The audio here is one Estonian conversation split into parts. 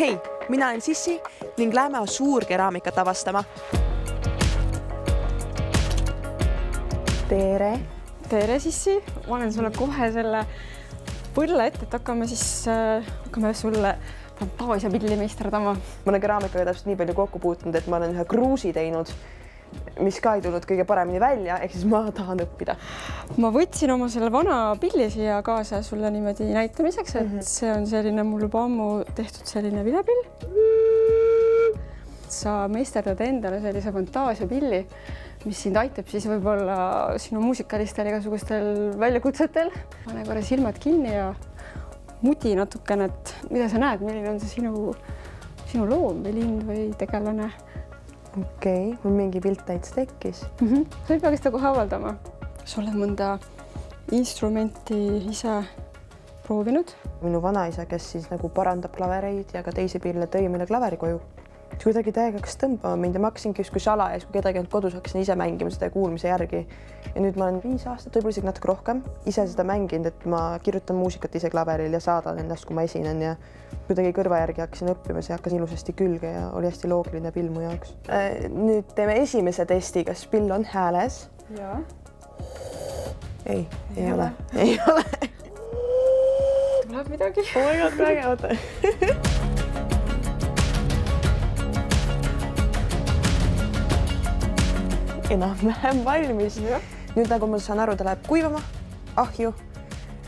Hei, mina olen Sissi ning lähme suurkeraamikat avastama. Tere! Tere, Sissi! Ma olen sulle kohe selle põrle ette, et hakkame sulle fantaasiapilli meisterdama. Ma olen keraamikaga täpselt nii palju kokku puutunud, et ma olen ühe kruusi teinud, mis ka ei tulnud kõige paremini välja, ehk siis ma tahan õppida. Ma võtsin oma selle vana pilli siia kaasa sulle niimoodi näitamiseks, et see on selline mul juba ammu tehtud selline vilepill. Sa meisterdad endale sellise fantaasiapilli, mis sind aitab siis võib-olla sinu muusikalistel igasugustel väljakutsetel. Pane korra silmad kinni ja mudi natukene, et mida sa näed, milline on see sinu loom või lind või tegelane. Okei, mul mingi pilt täitsa tekkis. Sa ei pea seda kohe avaldama. Sa oled mõnda instrumenti ise proovinud? Minu vanaisa, kes siis nagu parandab klavereid ja ka teisi pille, tõi meile klaveri koju. Kuidagi täiega hakkas tõmbama mind ja ma hakkasingi kui salajas, kui kedagi olnud kodus, hakkasin ise mängima seda kuulmise järgi. Ja nüüd ma olen 5 aastat, võib-olla isegi natuke rohkem, ise seda mänginud, et ma kirjutan muusikat ise klaveril ja saadan ennast, kui ma esinen ja kuidagi kõrva järgi hakkasin õppima, see hakkas ilusasti külge ja oli hästi loogiline pill mu jaoks. Nüüd teeme esimese testi, kas pill on hääles? Jaa. Ei ole. Ei ole. Tuleb midagi. Oh my god, väga oota. Enam-vähem valmis. Nüüd nagu ma saan aru, ta läheb kuivama, ahju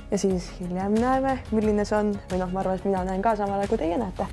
ja siis hiljem näeme, milline see on. Või ma arvan, et mina näen ka samale, kui teie näete.